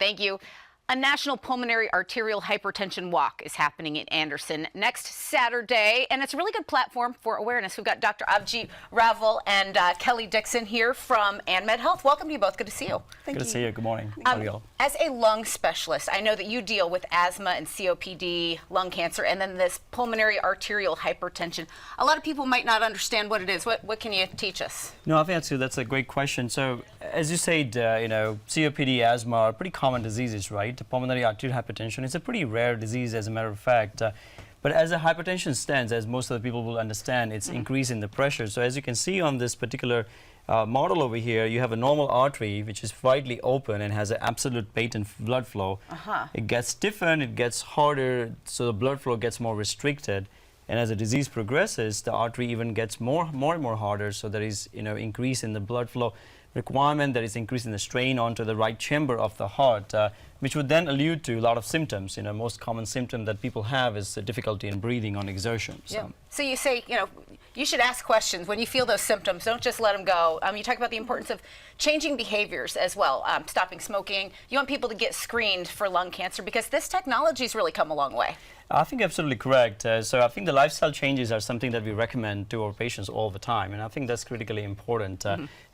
Thank you. A national pulmonary arterial hypertension walk is happening in Anderson next Saturday, and it's a really good platform for awareness. We've got Dr. Abhijit Raval and Kelly Dixon here from AnMed Health. Welcome to you both. Good to see you. Good to see you. Good morning. As a lung specialist, I know that you deal with asthma and COPD, lung cancer, and then this pulmonary arterial hypertension. A lot of people might not understand what it is. What can you teach us? No, I think that's a great question. So, as you said, COPD, asthma are pretty common diseases, right? Pulmonary arterial hypertension is a pretty rare disease, as a matter of fact. But as a hypertension stands, as most of the people will understand, it's increase in the pressure. So as you can see on this particular model over here, you have a normal artery which is widely open and has an absolute patent blood flow. It gets stiffened, it gets harder, so the blood flow gets more restricted. And as the disease progresses, the artery even gets more and more harder. So there is increase in the blood flow requirement, there is increase in the strain onto the right chamber of the heart, which would then allude to a lot of symptoms. Most common symptom that people have is difficulty in breathing on exertion. So you say, you should ask questions when you feel those symptoms. Don't just let them go. You talk about the importance of changing behaviors as well, stopping smoking. You want people to get screened for lung cancer because this technology's really come a long way. I think absolutely correct. So I think the lifestyle changes are something that we recommend to our patients all the time, and I think that's critically important.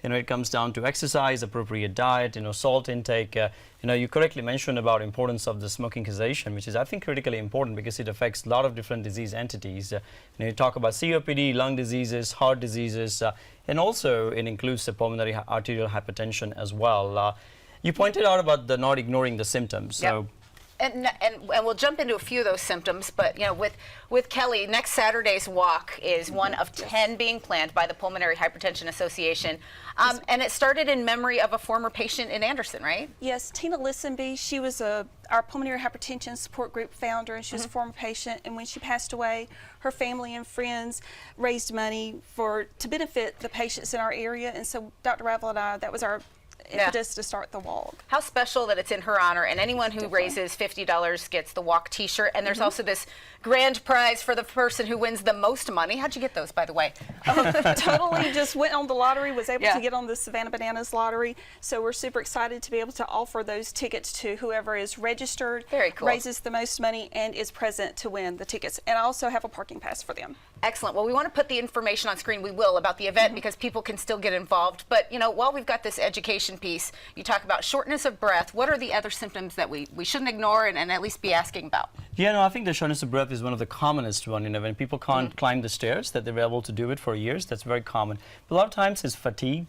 It comes down to exercise, appropriate diet, salt intake. You correctly mentioned about importance of the smoking cessation, which is, I think, critically important because it affects a lot of different disease entities. You talk about COPD, lung diseases, heart diseases, and also it includes the pulmonary arterial hypertension as well. You pointed out about the not ignoring the symptoms. So. And we'll jump into a few of those symptoms, but with Kelly, next Saturday's walk is one of 10 being planned by the Pulmonary Hypertension Association, and it started in memory of a former patient in Anderson, right? Yes, Tina Lissenby. She was our pulmonary hypertension support group founder, and she was a former patient. And when she passed away, her family and friends raised money to benefit the patients in our area. And so Dr. Ravel and I, that was our impetus to start the walk. How special that it's in her honor, and anyone who raises $50 gets the walk t-shirt, and there's also this grand prize for the person who wins the most money. How'd you get those, by the way? Totally just went on the lottery, was able to get on the Savannah Bananas lottery, so we're super excited to be able to offer those tickets to whoever is registered, raises the most money, and is present to win the tickets. And I also have a parking pass for them. Excellent. Well, we want to put the information on screen. We will, about the event, because people can still get involved. But, while we've got this education piece, you talk about shortness of breath. What are the other symptoms that we shouldn't ignore and at least be asking about? Yeah, no, I think the shortness of breath is one of the commonest one. When people can't climb the stairs, that they're able to do it for years, that's very common. But a lot of times it's fatigue,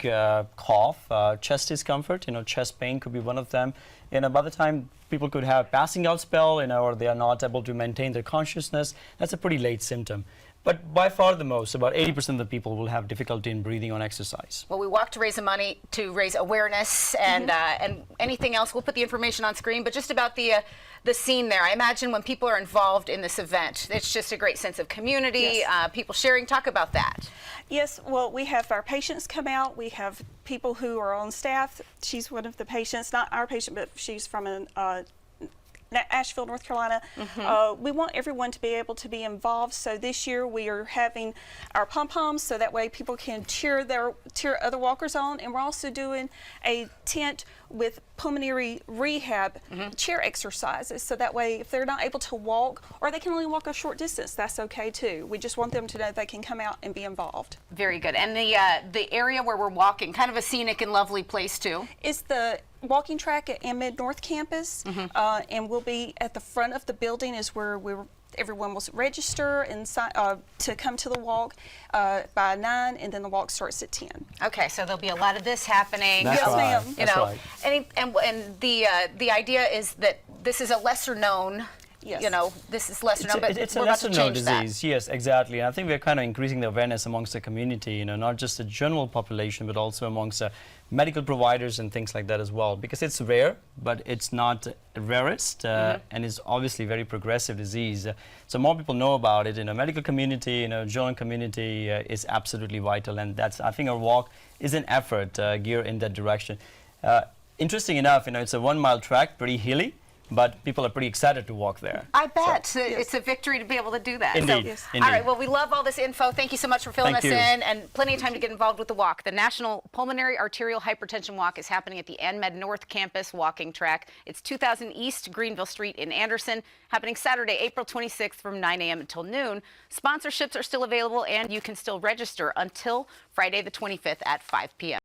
cough, chest discomfort, chest pain could be one of them. By the time people could have passing out spell, or they are not able to maintain their consciousness, that's a pretty late symptom. But by far the most, about 80% of the people will have difficulty in breathing on exercise. Well, we walk to raise the money, to raise awareness, and anything else. We'll put the information on screen. But just about the scene there, I imagine when people are involved in this event, it's just a great sense of community, people sharing. Talk about that. Yes, well, we have our patients come out. We have people who are on staff. She's one of the patients, not our patient, but she's from Asheville, North Carolina. We want everyone to be able to be involved. So this year we are having our pom-poms, so that way people can cheer other walkers on. And we're also doing a tent with pulmonary rehab chair exercises. So that way, if they're not able to walk, or they can only walk a short distance, that's okay too. We just want them to know they can come out and be involved. Very good. And the area where we're walking, kind of a scenic and lovely place too. It's the walking track at AnMed North Campus, and we'll be at the front of the building is where everyone will register and to come to the walk by 9, and then the walk starts at 10. Okay, so there'll be a lot of this happening. That's right. That's right. And the idea is that this is a lesser known. This is lesser known, but it's a lesser known disease. Yes, exactly. And I think we're kind of increasing the awareness amongst the community, not just the general population, but also amongst medical providers and things like that as well. Because it's rare, but it's not rarest, and it's obviously very progressive disease. So more people know about it in the medical community, general community is absolutely vital. And I think our walk is an effort geared in that direction. Interesting enough, it's a 1-mile track, pretty hilly. but people are pretty excited to walk there. I bet. So, It's a victory to be able to do that. Indeed, Yes. indeed. All right, well, we love all this info. Thank you so much for filling Thank us you. in, and plenty of time to get involved with the walk. The National Pulmonary Arterial Hypertension Walk is happening at the AnMed North Campus walking track. It's 2000 East Greenville Street in Anderson, happening Saturday, April 26th from 9 a.m. until noon. Sponsorships are still available, and you can still register until Friday the 25th at 5 p.m.